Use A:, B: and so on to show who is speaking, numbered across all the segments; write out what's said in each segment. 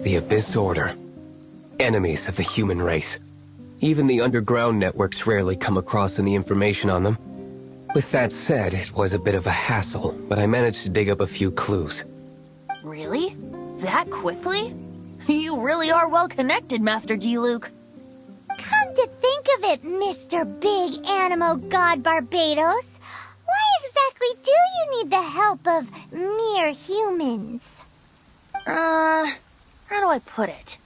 A: The Abyss Order. Enemies of the human race. Even the underground networks rarely come across any information on them. With that said, it was a bit of a hassle, but I managed to dig up a few clues.
B: Really? That quickly? You really are well connected, Master D-Luke.
C: Come to think of it, Mr. Big Animo God Barbados, why exactly do you need the help of mere humans?
B: How do I put it?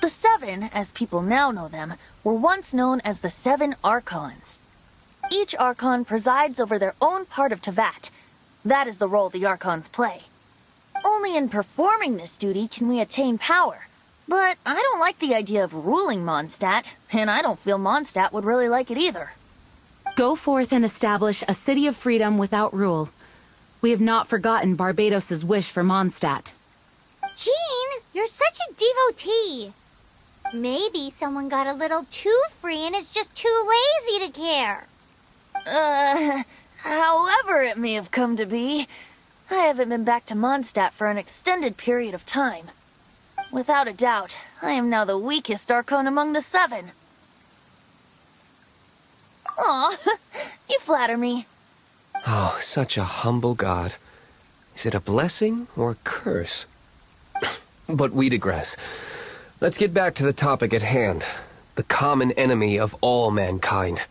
B: The Seven, as people now know them, were once known as the Seven Archons. Each Archon presides over their own part of Teyvat. That is the role the Archons play. Only in performing this duty can we attain power. But I don't like the idea of ruling Mondstadt, and I don't feel Mondstadt would really like it either.
D: Go forth and establish a city of freedom without rule. We have not forgotten Barbados' wish for Mondstadt.
C: Jean, you're such a devotee. Maybe someone got a little too free and is just too lazy to care.
B: However it may have come to be, I haven't been back to Mondstadt for an extended period of time. Without a doubt, I am now the weakest Archon among the Seven. Aw, you flatter me.
A: Oh, such a humble god. Is it a blessing or a curse? But we digress. Let's get back to the topic at hand. The common enemy of all mankind.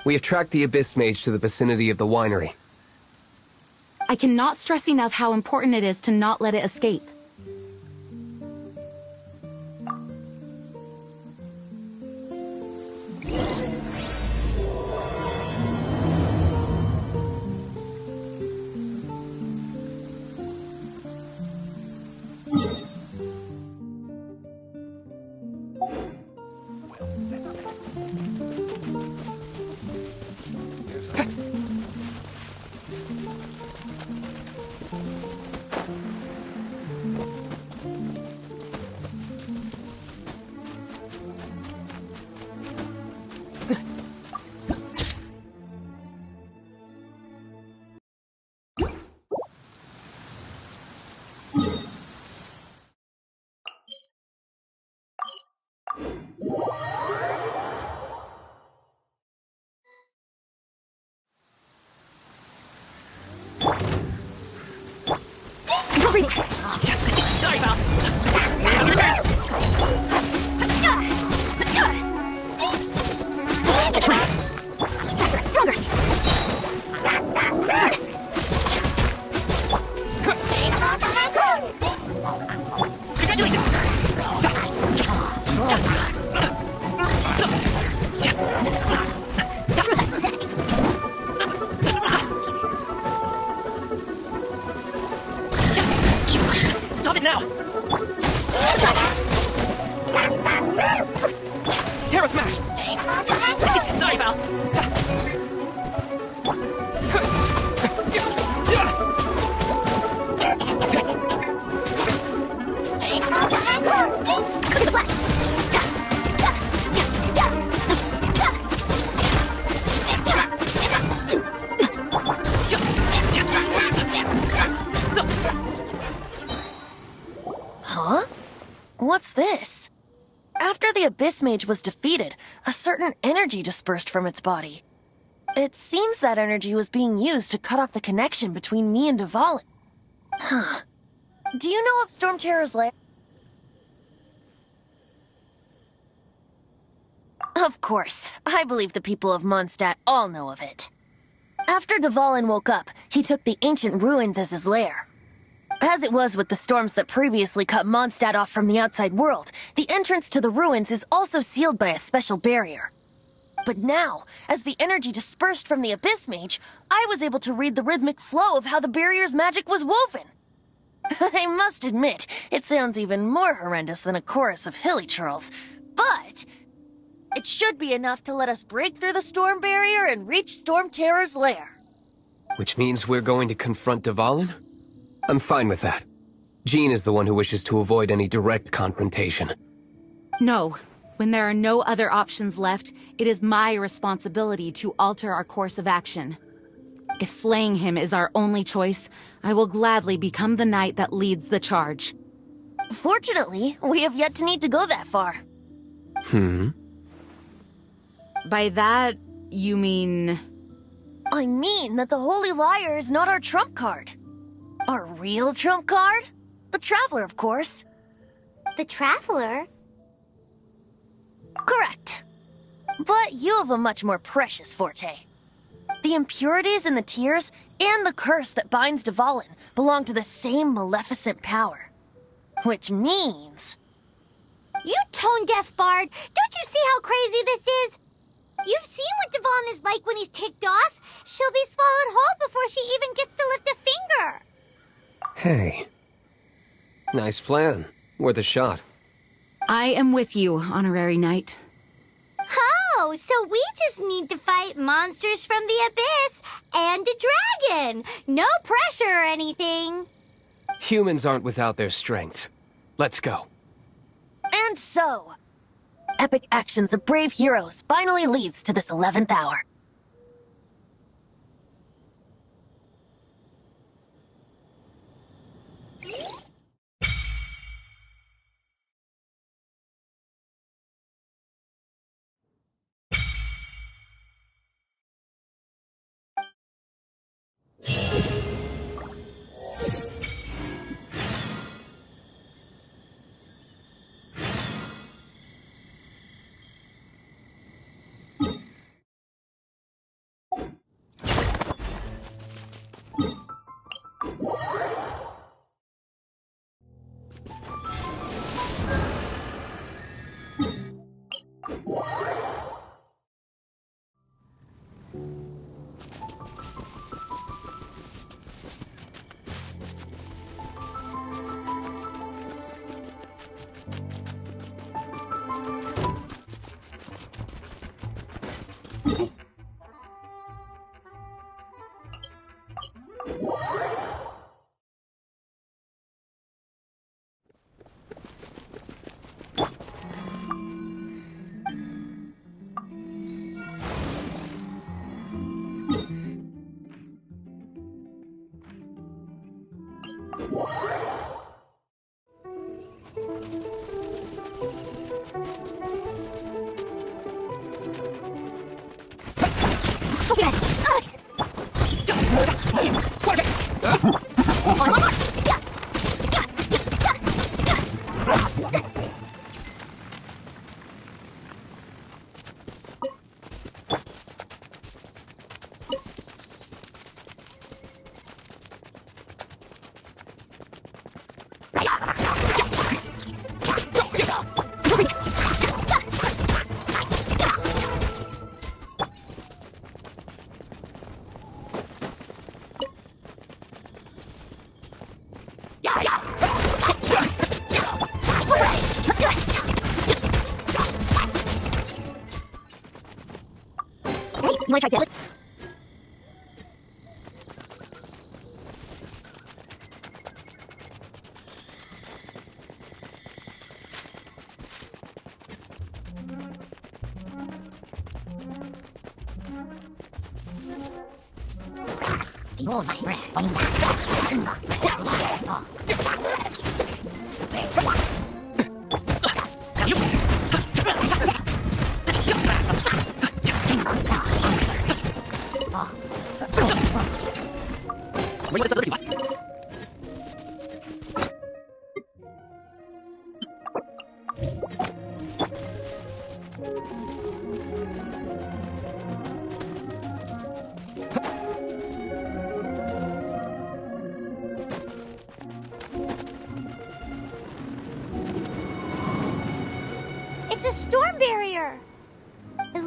A: We have tracked the Abyss Mage to the vicinity of the winery.
D: I cannot stress enough how important it is to not let it escape.
B: Sorry, pal.
C: Stronger!
B: Congratulations! Stop it now! Terra Smash! Sorry, pal. Huh? What's this? After the Abyss Mage was defeated, a certain energy dispersed from its body. It seems that energy was being used to cut off the connection between me and Dvalin. Huh. Do you know of Storm Terror's lair? Of course. I believe the people of Mondstadt all know of it. After Dvalin woke up, he took the ancient ruins as his lair. As it was with the storms that previously cut Mondstadt off from the outside world, the entrance to the ruins is also sealed by a special barrier. But now, as the energy dispersed from the Abyss Mage, I was able to read the rhythmic flow of how the barrier's magic was woven. I must admit, it sounds even more horrendous than a chorus of hilly churls, but it should be enough to let us break through the storm barrier and reach Storm Terror's lair.
A: Which means we're going to confront Dvalin? I'm fine with that. Jean is the one who wishes to avoid any direct confrontation.
D: No. When there are no other options left, it is my responsibility to alter our course of action. If slaying him is our only choice, I will gladly become the knight that leads the charge.
B: Fortunately, we have yet to need to go that far.
D: By that, you mean...
B: I mean that the Holy Liar is not our trump card. Our real trump card? The Traveler, of course.
C: The Traveler?
B: Correct. But you have a much more precious forte. The impurities in the tears and the curse that binds Dvalin belong to the same maleficent power. Which means...
C: You tone-deaf bard! Don't you see how crazy this is? You've seen what Dvalin is like when he's ticked off. She'll be swallowed whole before she even gets to lift a finger.
A: Hey. Nice plan. Worth a shot.
D: I am with you, Honorary Knight.
C: Oh, so we just need to fight monsters from the abyss and a dragon. No pressure or anything.
A: Humans aren't without their strengths. Let's go.
B: And so, epic actions of brave heroes finally leads to this 11th hour.
C: You wanna try deadlift?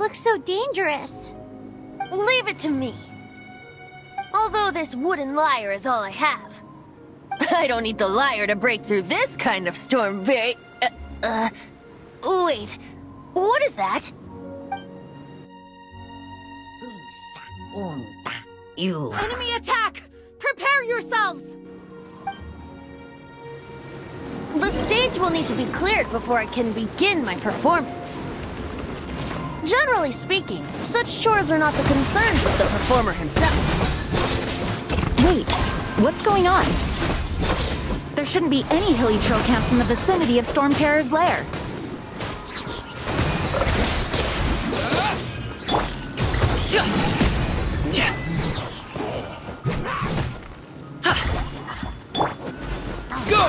C: looks so dangerous.
B: Leave it to me. Although this wooden lyre is all I have. I don't need the lyre to break through this kind of storm wait, what is that?
D: Enemy attack! Prepare yourselves!
B: The stage will need to be cleared before I can begin my performance. Generally speaking, such chores are not the concerns of the performer himself.
D: Wait, what's going on? There shouldn't be any hilly trail camps in the vicinity of Storm Terror's lair.
A: Go!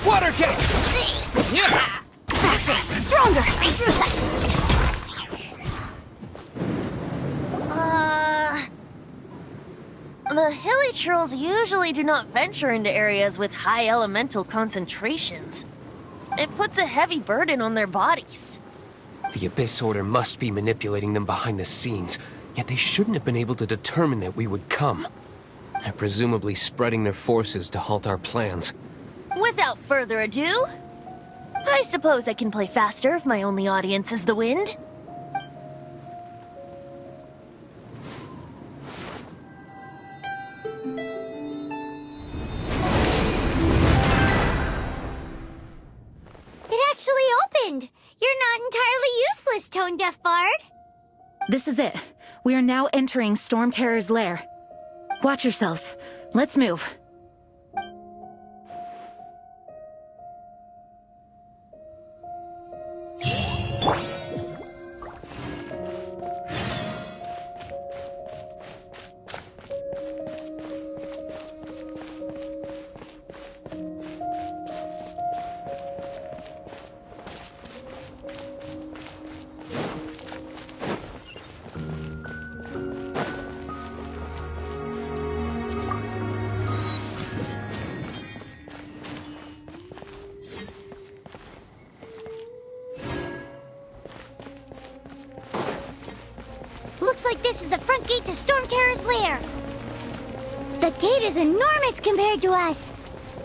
A: Water jet!
B: Stronger! The hilly trolls usually do not venture into areas with high elemental concentrations. It puts a heavy burden on their bodies.
A: The Abyss Order must be manipulating them behind the scenes, yet they shouldn't have been able to determine that we would come. They're presumably spreading their forces to halt our plans.
B: Without further ado, I suppose I can play faster if my only audience is the wind.
C: It actually opened! You're not entirely useless, Tone Deaf Bard.
D: This is it. We are now entering Storm Terror's lair. Watch yourselves. Let's move.
C: Looks like this is the front gate to Storm Terror's lair. The gate is enormous compared to us.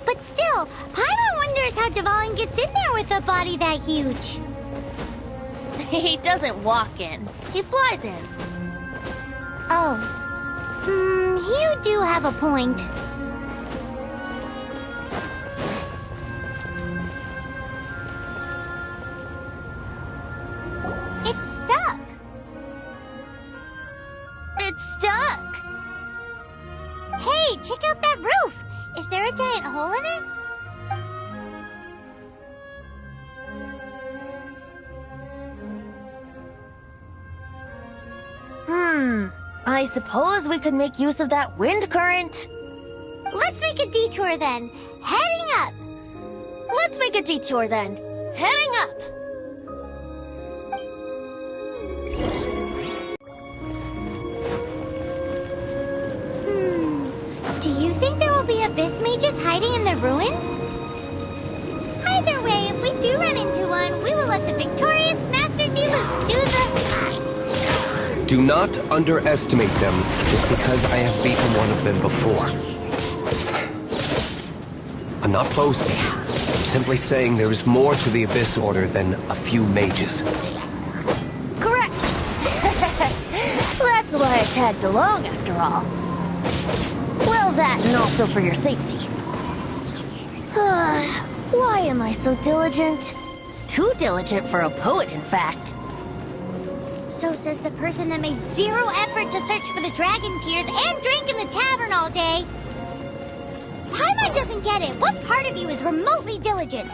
C: But still, Paimon wonders how Dvalin gets in there with a body that huge.
B: He doesn't walk in. He flies in.
C: Oh. You do have a point. It's stuck.
B: It's stuck.
C: Hey, check out that roof. Is there a giant hole in it?
B: I suppose we could make use of that wind current.
C: Let's make a detour then. Heading up.
B: Let's make a detour then. Heading up.
C: Do you think there will be abyss mages hiding in the ruins? Either way, if we do run into one, we will let the victorious Master Diluc do the...
A: Do not underestimate them just because I have beaten one of them before. I'm not boasting. I'm simply saying there is more to the Abyss Order than a few mages.
B: Correct. That's why I tagged along after all. Well, that and also for your safety. Why am I so diligent? Too diligent for a poet, in fact.
C: So says the person that made zero effort to search for the dragon tears and drink in the tavern all day. Paimon doesn't get it. What part of you is remotely diligent?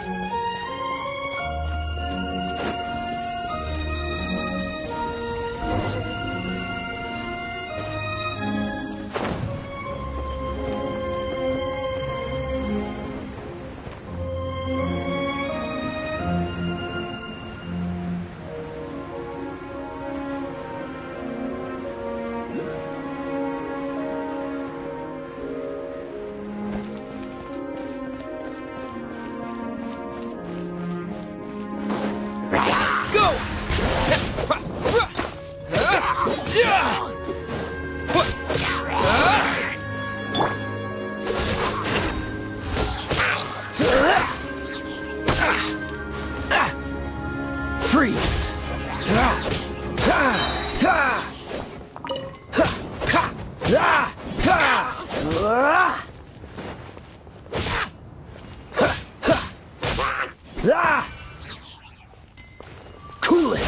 A: Cool it!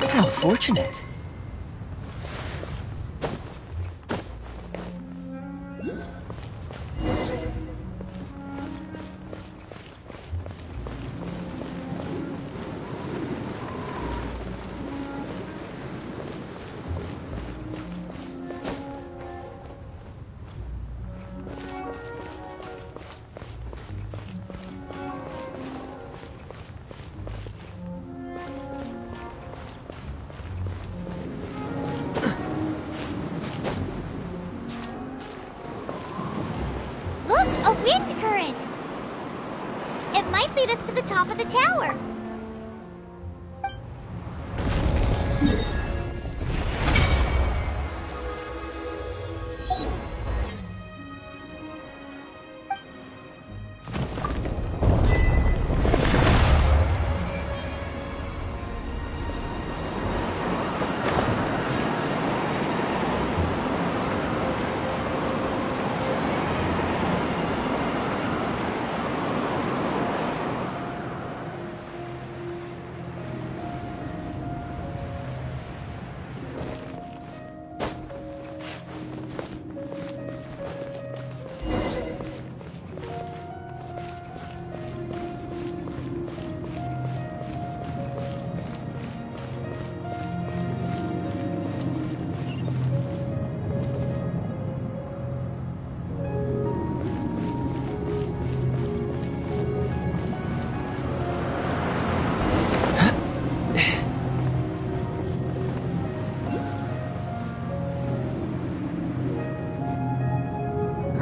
E: How fortunate.
C: Look, a wind current! It might lead us to the top of the tower.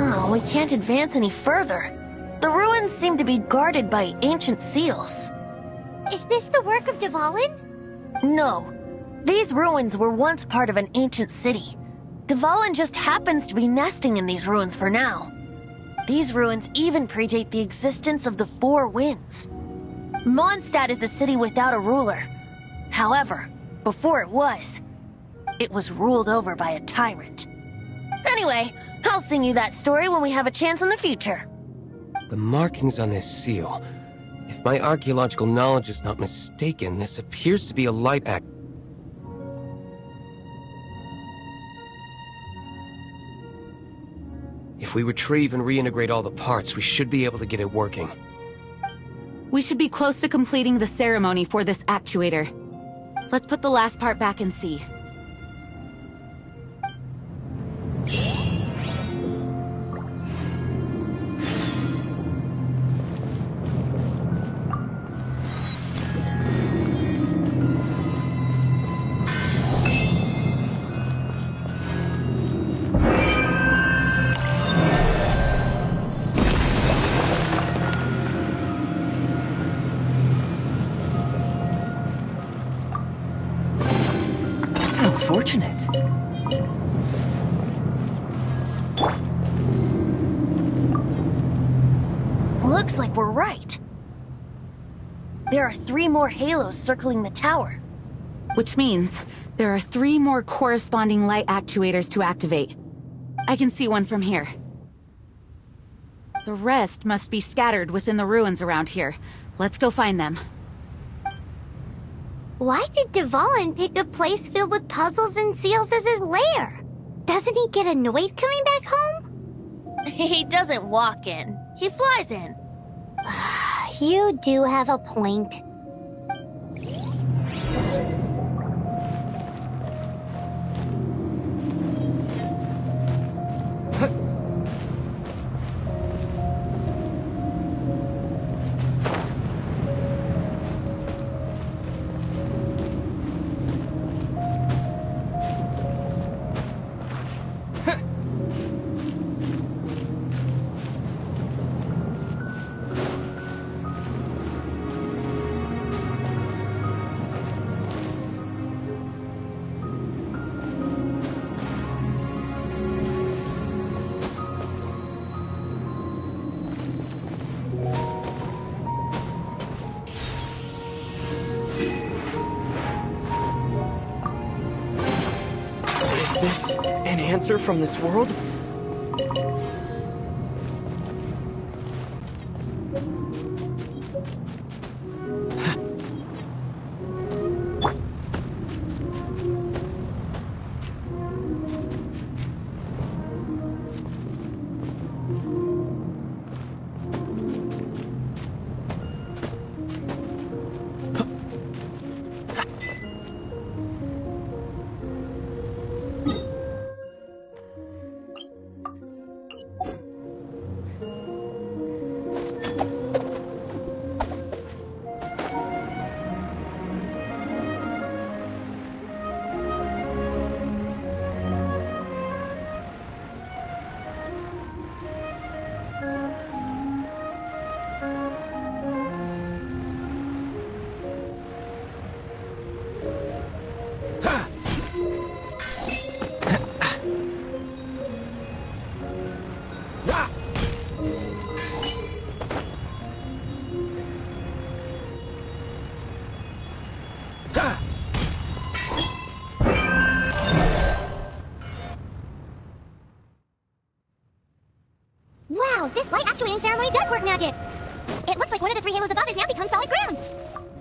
B: Oh, we can't advance any further. The ruins seem to be guarded by ancient seals.
C: Is this the work of Dvalin?
B: No. These ruins were once part of an ancient city. Dvalin just happens to be nesting in these ruins for now. These ruins even predate the existence of the Four Winds. Mondstadt is a city without a ruler. However, before it was ruled over by a tyrant. Anyway, I'll sing you that story when we have a chance in the future.
A: The markings on this seal. If my archaeological knowledge is not mistaken, this appears to be a light act. If we retrieve and reintegrate all the parts, we should be able to get it working.
D: We should be close to completing the ceremony for this actuator. Let's put the last part back and see.
E: How fortunate.
B: Looks like we're right. There are 3 more halos circling the tower.
D: Which means there are 3 more corresponding light actuators to activate. I can see one from here. The rest must be scattered within the ruins around here. Let's go find them.
C: Why did Dvalin pick a place filled with puzzles and seals as his lair? Doesn't he get annoyed coming back home?
B: He doesn't walk in. He flies in.
C: You do have a point.
F: Is this an answer from this world?
C: Wow, this light actuating ceremony does work magic! It looks like one of the 3 halos above has now become solid ground!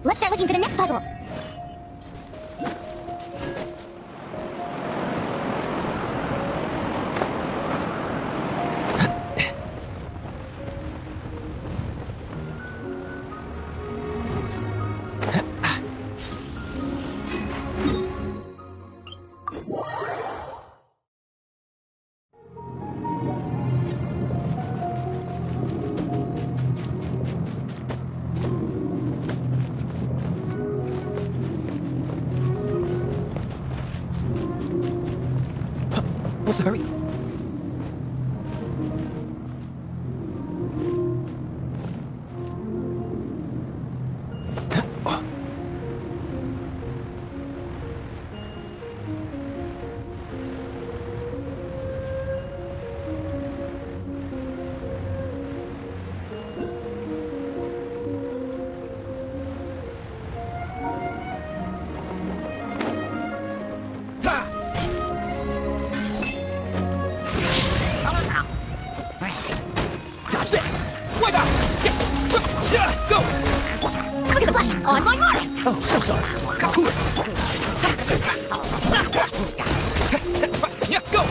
C: Let's start looking for the next puzzle!
E: What's the hurry? Oh, so sorry. Cool it. Yeah, go.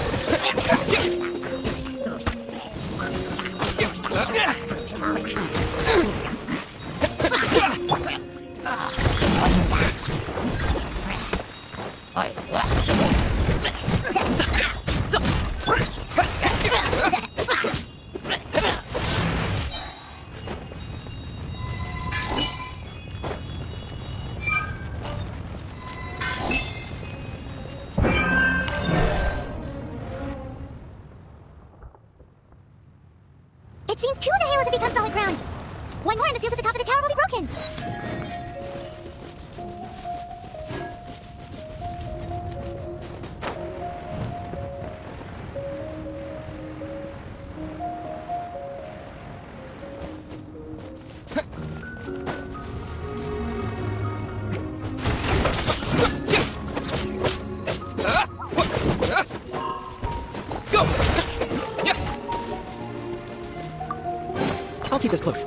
C: It seems 2 of the halos have become solid ground. 1 more and the seals at the top of the tower will be broken.
E: I'll keep this close.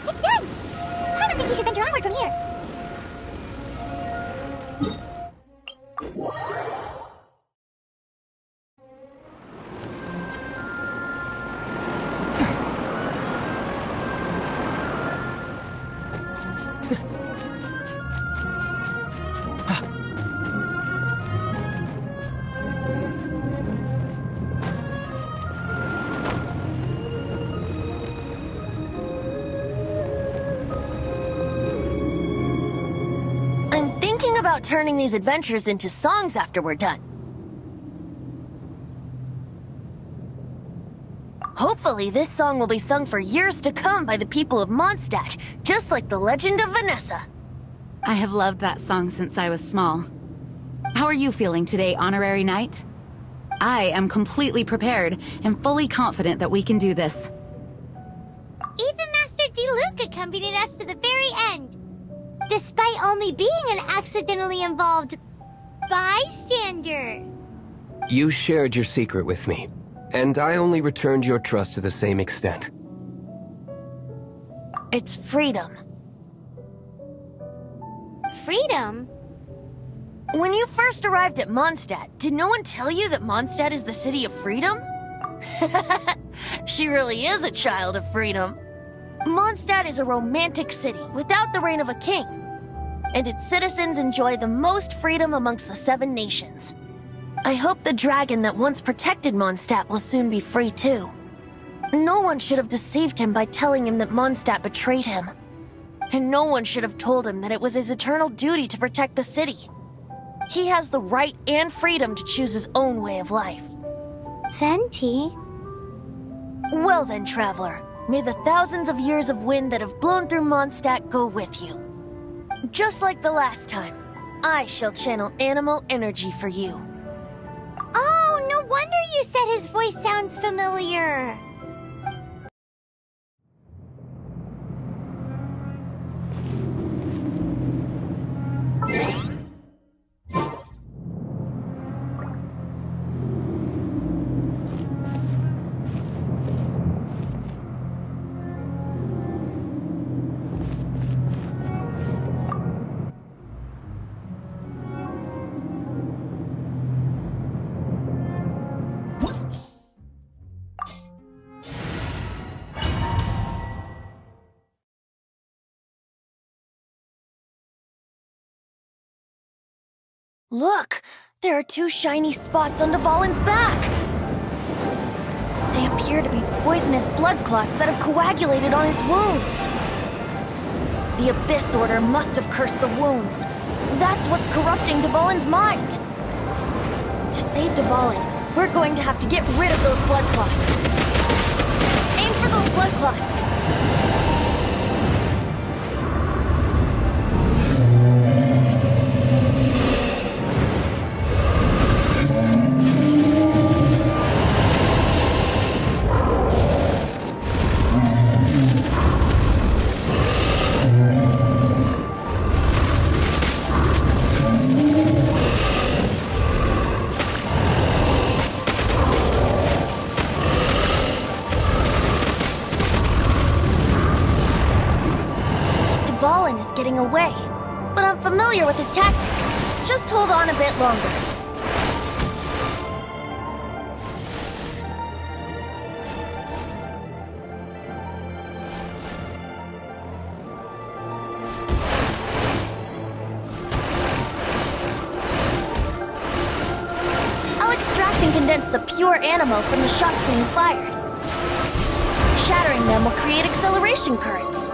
C: It's done! I don't think you should venture onward from here.
B: I'm thinking about turning these adventures into songs after we're done. Hopefully, this song will be sung for years to come by the people of Mondstadt, just like the legend of Vanessa.
D: I have loved that song since I was small. How are you feeling today, Honorary Knight? I am completely prepared and fully confident that we can do this.
C: Even Master DeLuca accompanied us to the very end, despite only being an accidentally involved bystander.
A: You shared your secret with me, and I only returned your trust to the same extent.
B: It's freedom.
C: Freedom?
B: When you first arrived at Mondstadt, did no one tell you that Mondstadt is the city of freedom? She really is a child of freedom. Mondstadt is a romantic city without the reign of a king, and its citizens enjoy the most freedom amongst the 7 nations. I hope the dragon that once protected Mondstadt will soon be free too. No one should have deceived him by telling him that Mondstadt betrayed him. And no one should have told him that it was his eternal duty to protect the city. He has the right and freedom to choose his own way of life.
C: Venti?
B: Well then, traveler, may the thousands of years of wind that have blown through Mondstadt go with you. Just like the last time, I shall channel animal energy for you.
C: Oh, no wonder you said his voice sounds familiar.
B: Look! There are 2 shiny spots on Dvalin's back! They appear to be poisonous blood clots that have coagulated on his wounds. The Abyss Order must have cursed the wounds. That's what's corrupting Dvalin's mind. To save Dvalin, we're going to have to get rid of those blood clots. Aim for those blood clots! Dvalin is getting away, but I'm familiar with his tactics. Just hold on a bit longer. I'll extract and condense the pure animal from the shots being fired. Shattering them will create acceleration currents.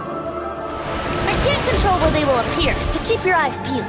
B: can't control where they will appear, so keep your eyes peeled.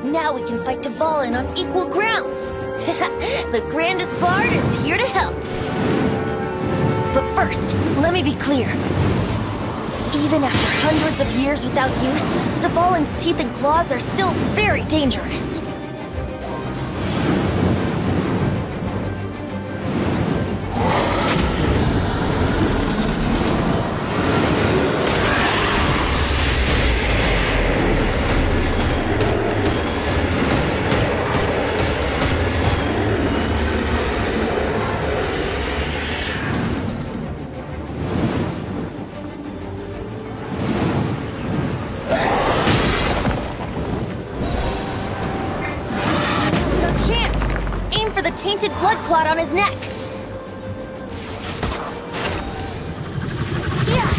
B: Now we can fight Dvalin on equal grounds. The grandest bard is here to help. But first, let me be clear. Even after hundreds of years without use, Dvalin's teeth and claws are still very dangerous. Tainted blood clot on his neck. Yeah.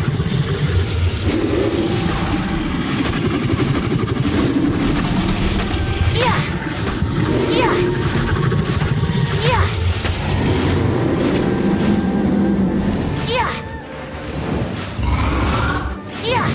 B: Yeah. Yeah. Yeah. Yeah. Yeah.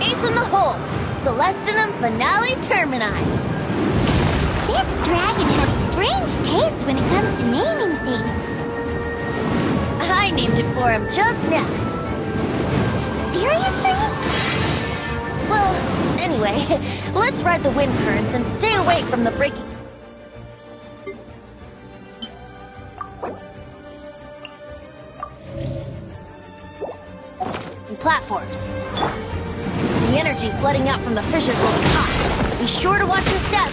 B: Ace in the hole! Celestinum Finale Termini!
C: This dragon has strange taste when it comes to naming things.
B: I named it for him just now.
C: Seriously?
B: Well, anyway, let's ride the wind currents and stay away from the breaking... platforms. The energy flooding out from the fissures will be hot. Be sure to watch your step.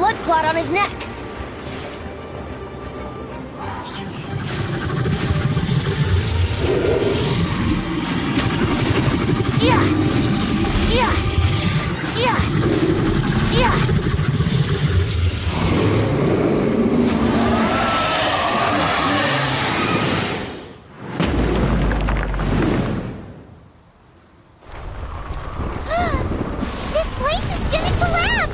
B: blood clot on his neck. Yeah! Yeah! Yeah! Yeah!
C: This place is gonna collapse!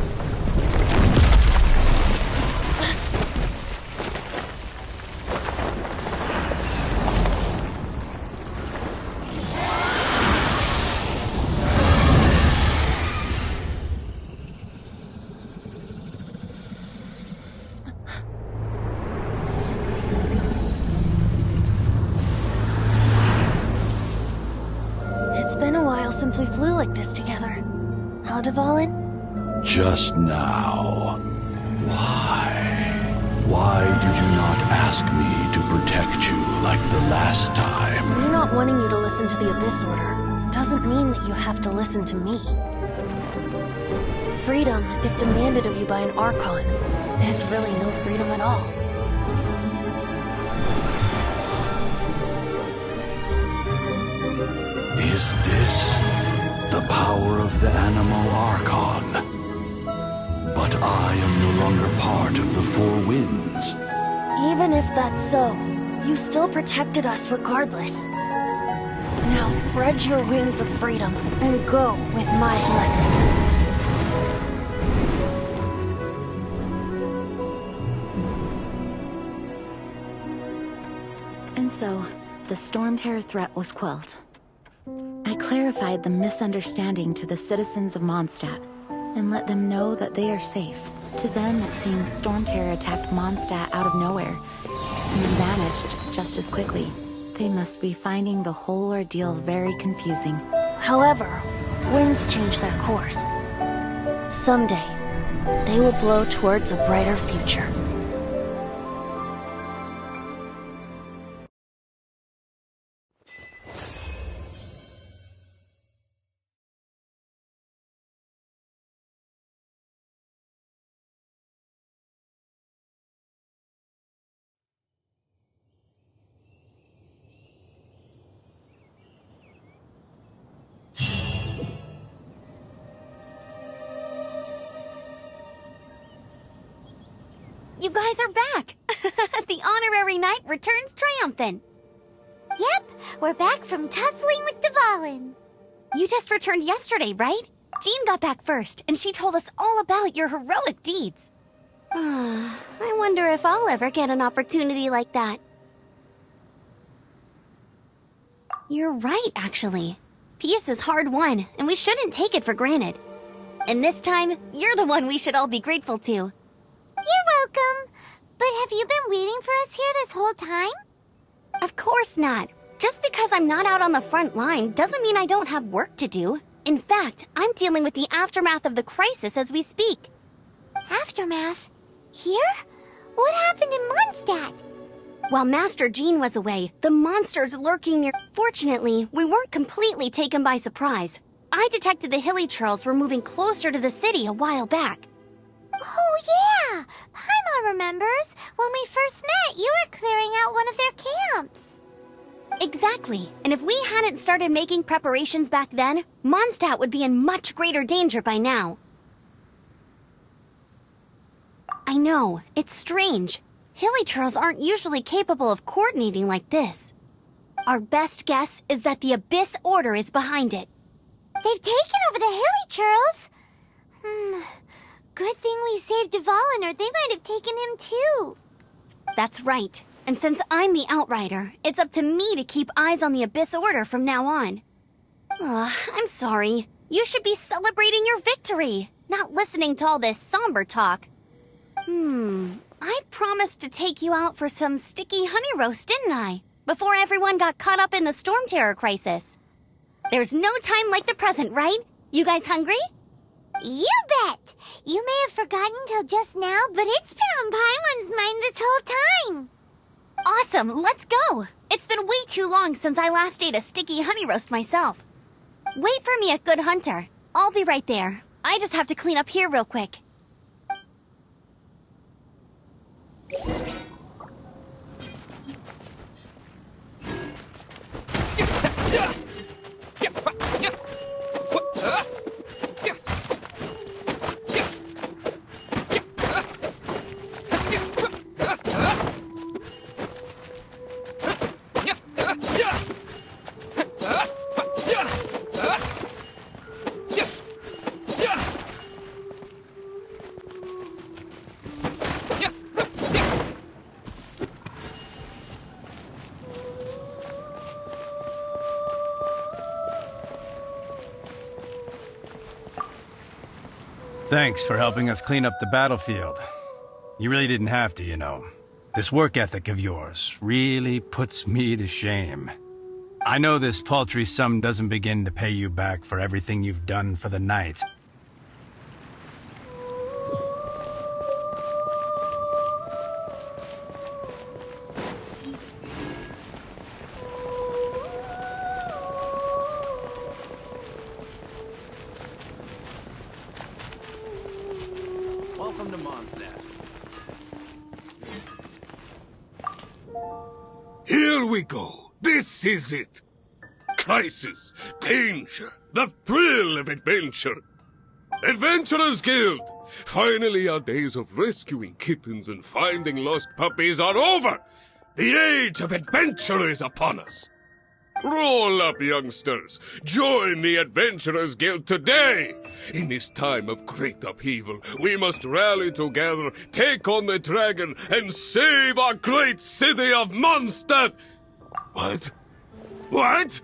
B: It's been a while since we flew like this together. How, Dvalin?
G: Just now. Why? Why did you not ask me to protect you like the last time?
B: Me not wanting you to listen to the Abyss Order doesn't mean that you have to listen to me. Freedom, if demanded of you by an Archon, is really no freedom at all.
G: Is this the power of the Animal Archon? But I am no longer part of the Four Winds.
B: Even if that's so, you still protected us regardless. Now spread your wings of freedom and go with my blessing.
D: And so, the Storm Terror threat was quelled. I clarified the misunderstanding to the citizens of Mondstadt, and let them know that they are safe. To them, it seems Storm Terror attacked Mondstadt out of nowhere, and then vanished just as quickly. They must be finding the whole ordeal very confusing.
B: However, winds change their course. Someday, they will blow towards a brighter future.
C: You guys are back! The honorary knight returns triumphant. Yep, we're back from tussling with Dvalin. You just returned yesterday, right? Jean got back first, and she told us all about your heroic deeds. I wonder if I'll ever get an opportunity like that. You're right, actually. Peace is hard won, and we shouldn't take it for granted. And this time, you're the one we should all be grateful to. You're welcome. But have you been waiting for us here this whole time? Of course not. Just because I'm not out on the front line doesn't mean I don't have work to do. In fact, I'm dealing with the aftermath of the crisis as we speak. Aftermath? Here? What happened in Mondstadt? While Master Jean was away, the monsters lurking near... Fortunately, we weren't completely taken by surprise. I detected the Hilly Churls were moving closer to the city a while back. Oh, yeah! Paimon remembers. When we first met, you were clearing out one of their camps. Exactly. And if we hadn't started making preparations back then, Mondstadt would be in much greater danger by now. I know. It's strange. Hilly Churls aren't usually capable of coordinating like this. Our best guess is that the Abyss Order is behind it. They've taken over the Hilly Churls? Good thing we saved Dvalin, or they might have taken him too. That's right. And since I'm the Outrider, it's up to me to keep eyes on the Abyss Order from now on. I'm sorry. You should be celebrating your victory, not listening to all this somber talk. I promised to take you out for some sticky honey roast, didn't I? Before everyone got caught up in the Storm Terror crisis. There's no time like the present, right? You guys hungry? You bet! You may have forgotten till just now, but it's been on Paimon's mind this whole time. Awesome, let's go! It's been way too long since I last ate a sticky honey roast myself. Wait for me at Good Hunter. I'll be right there. I just have to clean up here real quick.
H: Thanks for helping us clean up the battlefield. You really didn't have to, you know. This work ethic of yours really puts me to shame. I know this paltry sum doesn't begin to pay you back for everything you've done for the Knights.
E: Welcome to Mondstadt.
I: Here we go. This is it. Crisis, danger, the thrill of adventure. Adventurers Guild! Finally our days of rescuing kittens and finding lost puppies are over! The age of adventure is upon us! Roll up, youngsters! Join the Adventurers Guild today! In this time of great upheaval, we must rally together, take on the dragon, and save our great city of Mondstadt! What? What?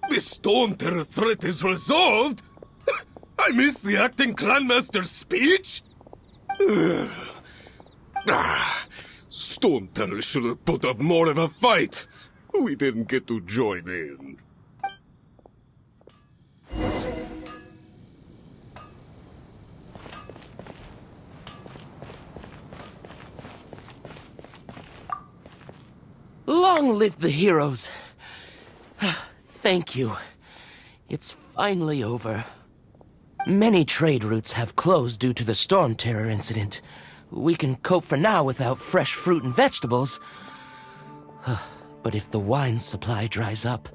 I: The Storm Terror threat is resolved? I missed the acting Grandmaster's speech? Storm Terror should have put up more of a fight. We didn't get to join in.
E: Long live the heroes. Thank you. It's finally over. Many trade routes have closed due to the Storm Terror incident. We can cope for now without fresh fruit and vegetables. But if the wine supply dries up,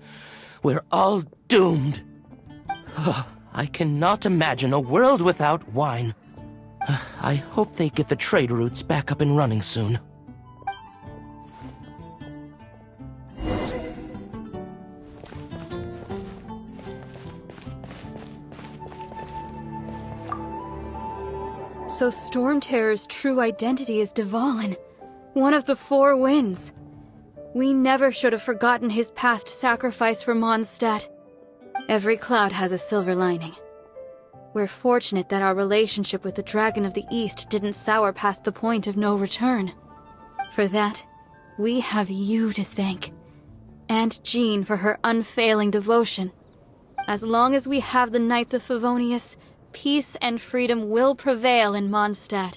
E: we're all doomed. I cannot imagine a world without wine. I hope they get the trade routes back up and running soon.
J: So Storm Terror's true identity is Dvalin, one of the Four Winds. We never should have forgotten his past sacrifice for Mondstadt. Every cloud has a silver lining. We're fortunate that our relationship with the Dragon of the East didn't sour past the point of no return. For that, we have you to thank. And Jean for her unfailing devotion. As long as we have the Knights of Favonius, peace and freedom will prevail in Mondstadt.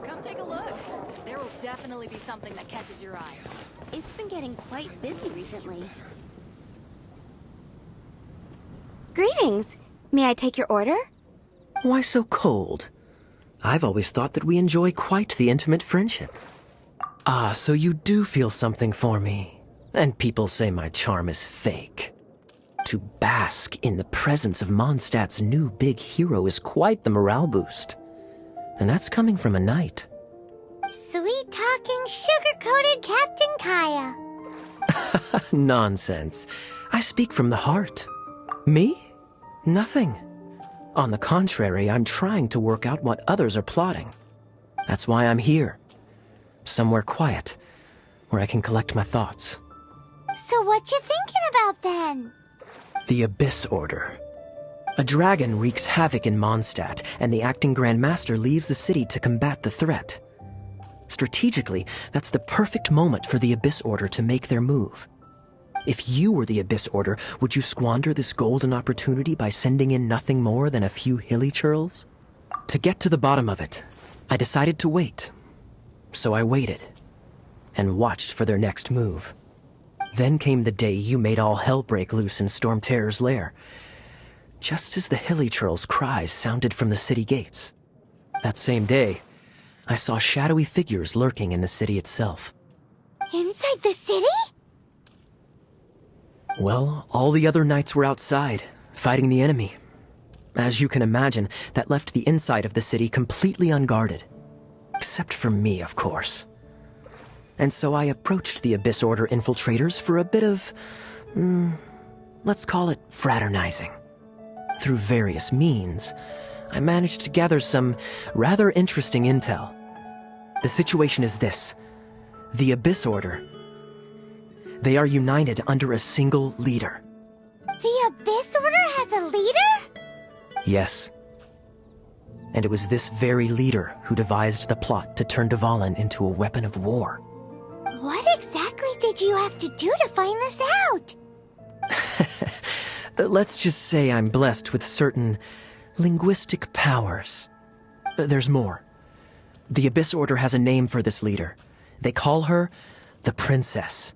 D: Come take a look. There will definitely be something that catches your eye.
C: It's been getting quite busy recently. Greetings. May I take your order?
K: Why so cold? I've always thought that we enjoy quite the intimate friendship. Ah, so you do feel something for me. And people say my charm is fake. To bask in the presence of Mondstadt's new big hero is quite the morale boost. And that's coming from a knight.
C: Sweet-talking, sugar-coated Captain Kaya.
K: Nonsense. I speak from the heart. Me? Nothing. On the contrary, I'm trying to work out what others are plotting. That's why I'm here. Somewhere quiet, where I can collect my thoughts.
C: So what you thinking about then?
K: The Abyss Order. A dragon wreaks havoc in Mondstadt, and the acting Grand Master leaves the city to combat the threat. Strategically, that's the perfect moment for the Abyss Order to make their move. If you were the Abyss Order, would you squander this golden opportunity by sending in nothing more than a few hilly churls? To get to the bottom of it, I decided to wait. So I waited, and watched for their next move. Then came the day you made all hell break loose in Storm Terror's lair, just as the hilly churls' cries sounded from the city gates. That same day, I saw shadowy figures lurking in the city itself.
C: Inside the city?
K: Well, all the other knights were outside, fighting the enemy. As you can imagine, that left the inside of the city completely unguarded. Except for me, of course. And so I approached the Abyss Order infiltrators for a bit of, let's call it fraternizing. Through various means, I managed to gather some rather interesting intel. The situation is this. The Abyss Order, they are united under a single leader.
C: The Abyss Order has as a leader?
K: Yes. And it was this very leader who devised the plot to turn Dvalin into a weapon of war.
C: What exactly did you have to do to find this out?
K: Let's just say I'm blessed with certain linguistic powers. There's more. The Abyss Order has a name for this leader. They call her the Princess.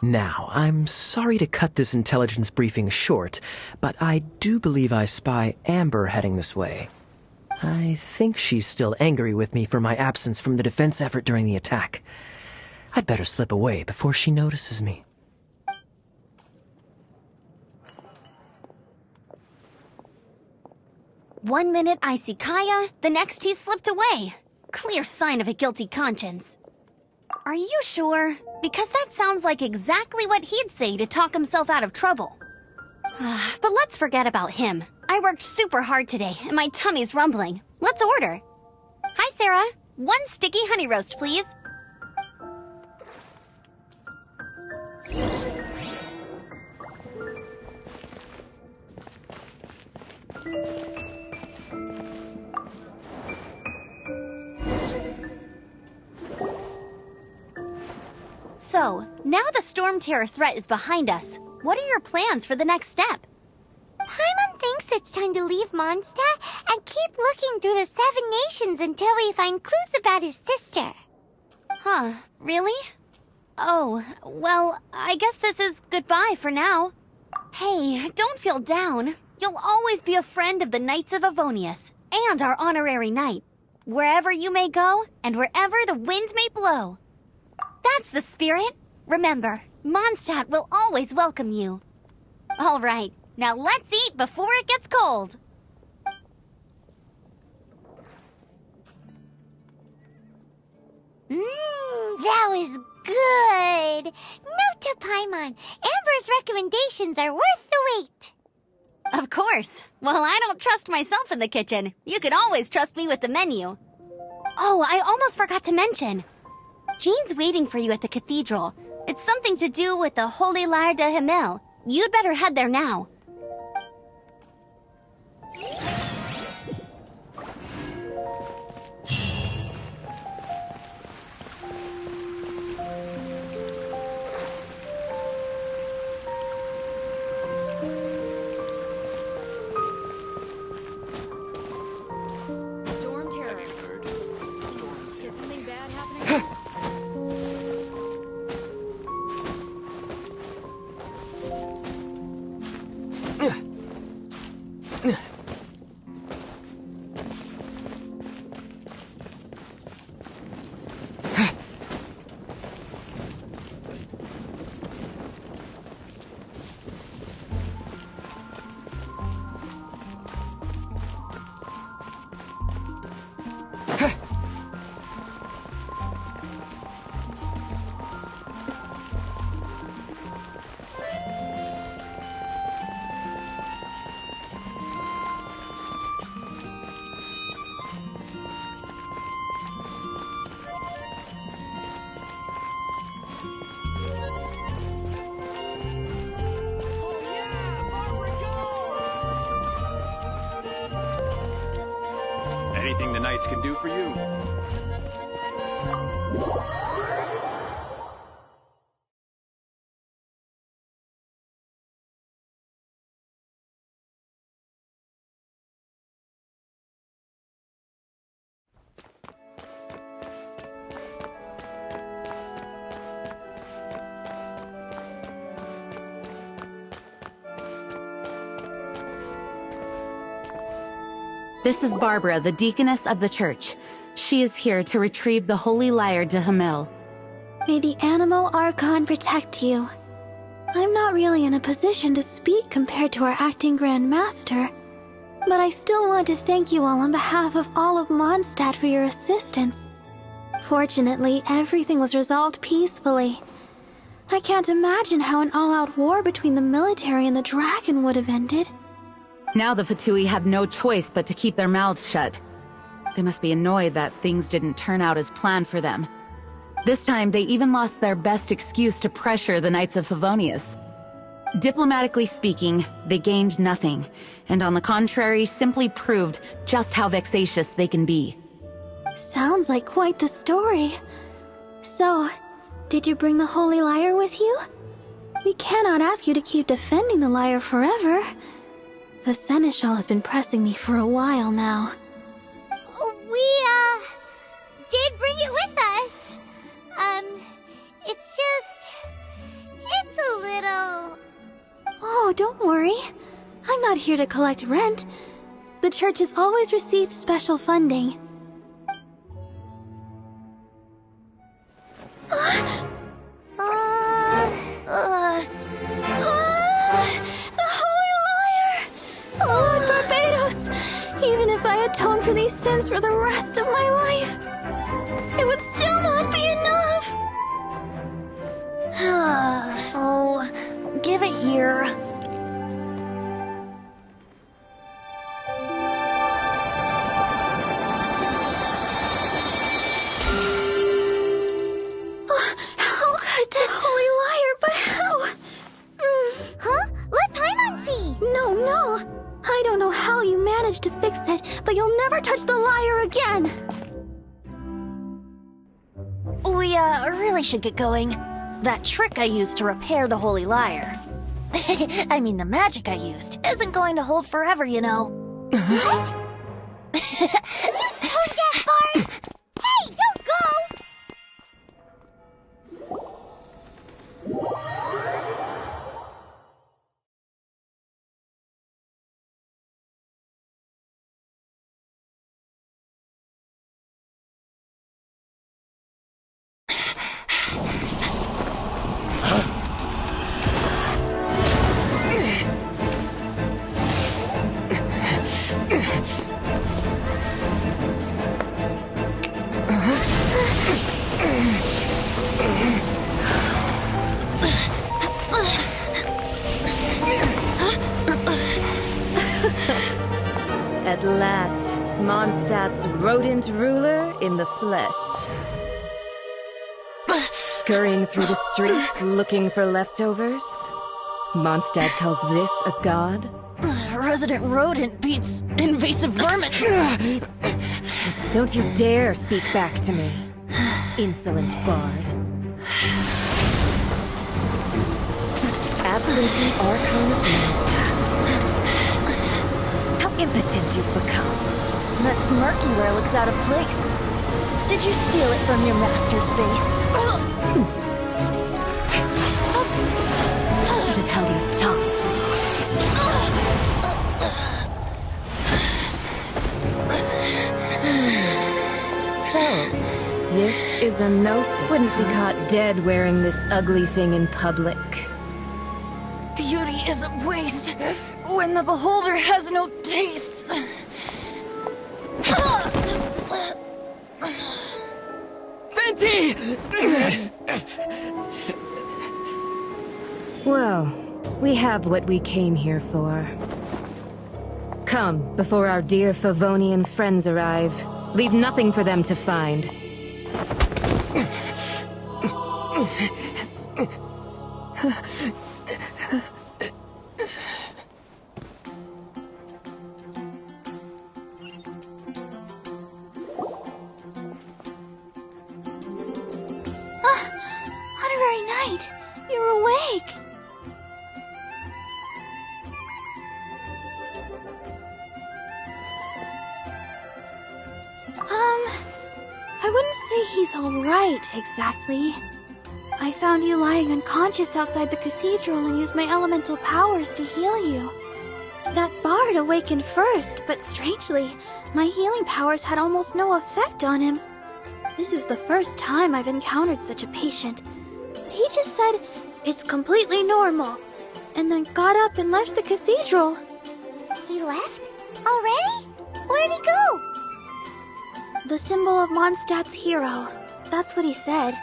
K: Now, I'm sorry to cut this intelligence briefing short, but I do believe I spy Amber heading this way. I think she's still angry with me for my absence from the defense effort during the attack. I'd better slip away before she notices me.
C: One minute I see Kaya, the next he slipped away. Clear sign of a guilty conscience. Are you sure? Because that sounds like exactly what he'd say to talk himself out of trouble. But let's forget about him. I worked super hard today, and my tummy's rumbling. Let's order. Hi, Sarah. 1 sticky honey roast, please. So, now the Storm Terror threat is behind us. What are your plans for the next step? Paimon thinks it's time to leave Mondstadt and keep looking through the 7 nations until we find clues about his sister. Huh, really? Oh, well, I guess this is goodbye for now. Hey, don't feel down. You'll always be a friend of the Knights of Avonius, and our honorary knight. Wherever you may go, and wherever the wind may blow. That's the spirit. Remember, Mondstadt will always welcome you. All right, now let's eat before it gets cold. That was good. Note to Paimon, Amber's recommendations are worth the wait. Of course. Well, I don't trust myself in the kitchen. You can always trust me with the menu. Oh, I almost forgot to mention. Jean's waiting for you at the cathedral. It's something to do with the Holy Lyre de Himmel. You'd better head there now.
J: Storm Terror. Have you heard? Storm Terror. Is something bad happening?
H: Anything the Knights can do for you.
D: This is Barbara, the deaconess of the church. She is here to retrieve the Holy Lyre de Himmel.
L: May the Animo Archon protect you. I'm not really in a position to speak compared to our acting Grand Master, but I still want to thank you all on behalf of all of Mondstadt for your assistance. Fortunately, everything was resolved peacefully. I can't imagine how an all-out war between the military and the dragon would have ended.
D: Now the Fatui have no choice but to keep their mouths shut. They must be annoyed that things didn't turn out as planned for them. This time, they even lost their best excuse to pressure the Knights of Favonius. Diplomatically speaking, they gained nothing, and on the contrary, simply proved just how vexatious they can be.
L: Sounds like quite the story. So, did you bring the Holy Lyre with you? We cannot ask you to keep defending the lyre forever. The Seneschal has been pressing me for a while now.
C: We, did bring it with us. It's a little...
L: Oh, don't worry. I'm not here to collect rent. The church has always received special funding. The Holy Lyre! Lord Barbados! Even if I atone for these sins for the rest of my life, it would still not be enough!
B: Oh, give it here.
L: How could this Holy Lyre, but how?
C: Huh? Let Paimon see!
L: No. I don't know how you managed to fix it, but you'll never touch the lyre again!
B: We, really should get going. That trick I used to repair the Holy Lyre. I mean, the magic I used isn't going to hold forever, you know.
C: What? Tone deaf, Bard! Hey, don't go!
M: At last, Mondstadt's rodent ruler in the flesh. Scurrying through the streets looking for leftovers? Mondstadt calls this a god?
B: Resident rodent beats invasive vermin.
M: Don't you dare speak back to me, insolent bard. Absentee Archon of Mondstadt. How impotent you've become.
B: That smirky wear looks out of place. Did you steal it from your master's face?
M: Should have held your tongue. So, this is a gnosis. Wouldn't be caught dead wearing this ugly thing in public.
B: Beauty is a waste when the beholder has no taste.
E: Venti!
M: Well, we have what we came here for. Come, before our dear Favonian friends arrive. Leave nothing for them to find.
L: Honorary Knight, you're awake! I wouldn't say he's alright, exactly. I found you lying unconscious outside the cathedral and used my elemental powers to heal you. That bard awakened first, but strangely, my healing powers had almost no effect on him. This is the first time I've encountered such a patient. But he just said, it's completely normal, and then got up and left the cathedral.
C: He left? Already? Where'd he go?
L: The symbol of Mondstadt's hero. That's what he said.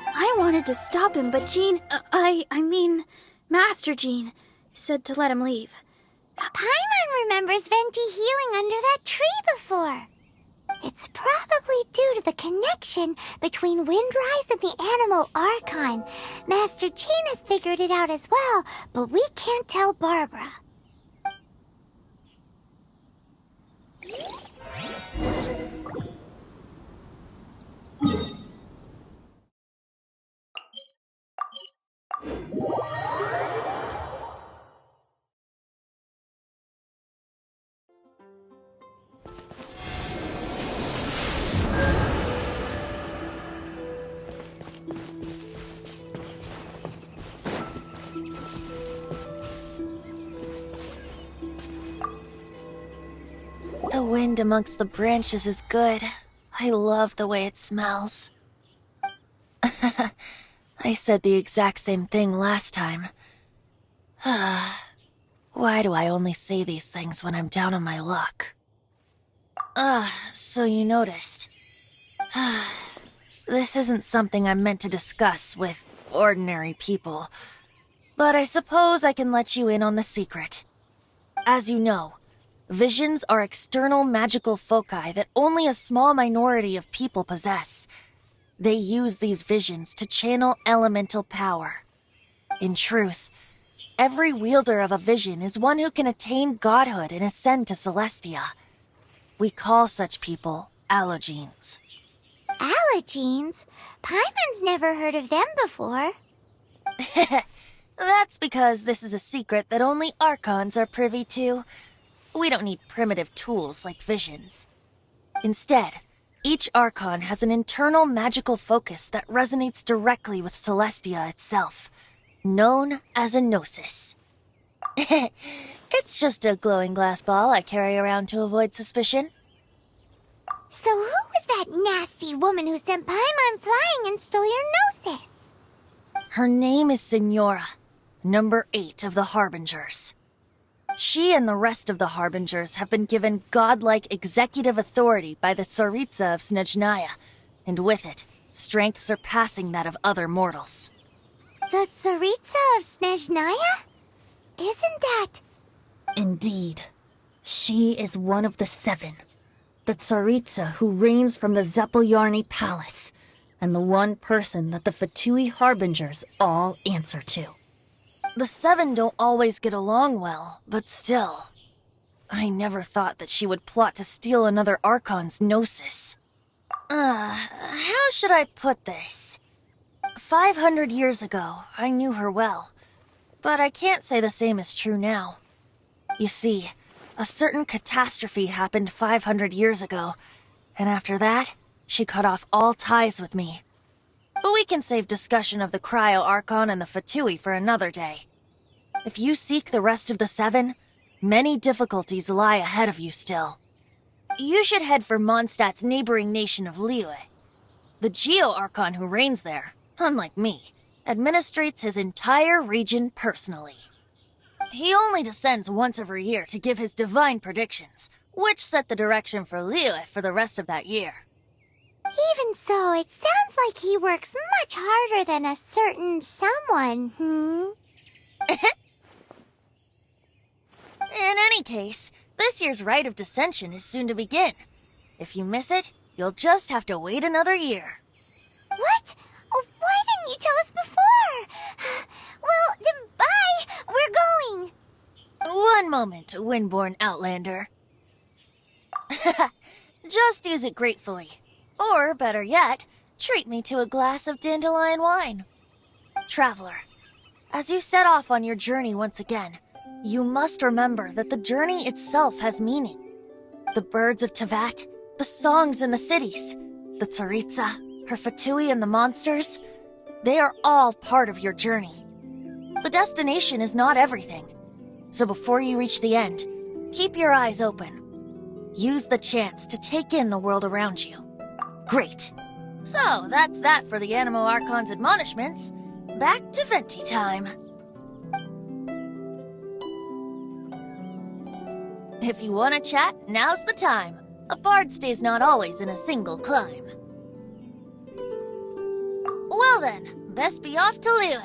L: I wanted to stop him, but Jean... I mean, Master Jean said to let him leave.
C: Paimon remembers Venti healing under that tree before. It's probably due to the connection between Windrise and the Animal Archon. Master Jean has figured it out as well, but we can't tell Barbara.
B: The wind amongst the branches is good. I love the way it smells. I said the exact same thing last time. Why do I only say these things when I'm down on my luck? So you noticed. This isn't something I'm meant to discuss with ordinary people, but I suppose I can let you in on the secret. As you know, visions are external magical foci that only a small minority of people possess. They use these visions to channel elemental power. In truth, every wielder of a vision is one who can attain godhood and ascend to Celestia. We call such people allogenes.
C: Allogenes? Paimon's never heard of them before.
B: That's because this is a secret that only Archons are privy to. We don't need primitive tools like visions. Instead, each Archon has an internal magical focus that resonates directly with Celestia itself, known as a gnosis. It's just a glowing glass ball I carry around to avoid suspicion.
C: So who was that nasty woman who sent Paimon flying and stole your gnosis?
B: Her name is Signora, number 8 of the Harbingers. She and the rest of the Harbingers have been given godlike executive authority by the Tsaritsa of Snezhnaya, and with it, strength surpassing that of other mortals.
C: The Tsaritsa of Snezhnaya? Isn't that...
B: Indeed. She is one of the 7. The Tsaritsa who reigns from the Zeppeljárny Palace, and the one person that the Fatui Harbingers all answer to. The 7 don't always get along well, but still. I never thought that she would plot to steal another Archon's gnosis. How should I put this? 500 years ago, I knew her well, but I can't say the same is true now. You see, a certain catastrophe happened 500 years ago, and after that, she cut off all ties with me. But we can save discussion of the Cryo Archon and the Fatui for another day. If you seek the rest of the 7, many difficulties lie ahead of you still. You should head for Mondstadt's neighboring nation of Liyue. The Geo Archon who reigns there, unlike me, administrates his entire region personally. He only descends once every year to give his divine predictions, which set the direction for Liyue for the rest of that year.
C: Even so, it sounds like he works much harder than a certain someone,
B: In any case, this year's Rite of Descension is soon to begin. If you miss it, you'll just have to wait another year.
C: What? Oh, why didn't you tell us before? Well, then bye! We're going!
B: One moment, Windborn Outlander. Just use it gratefully. Or, better yet, treat me to a glass of dandelion wine. Traveler, as you set off on your journey once again, you must remember that the journey itself has meaning. The birds of Tevat, the songs in the cities, the Tsaritsa, her Fatui and the monsters, they are all part of your journey. The destination is not everything. So before you reach the end, keep your eyes open. Use the chance to take in the world around you. Great. So, that's that for the Animo Archon's admonishments. Back to Venti time. If you want to chat, now's the time. A bard stays not always in a single clime. Well then, best be off to Liyue.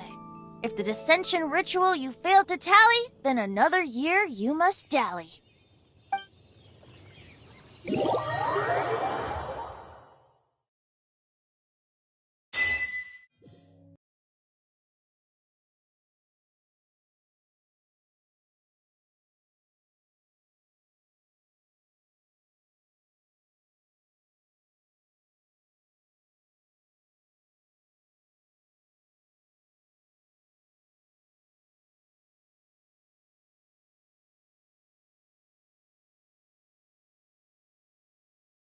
B: If the dissension ritual you failed to tally, then another year you must dally.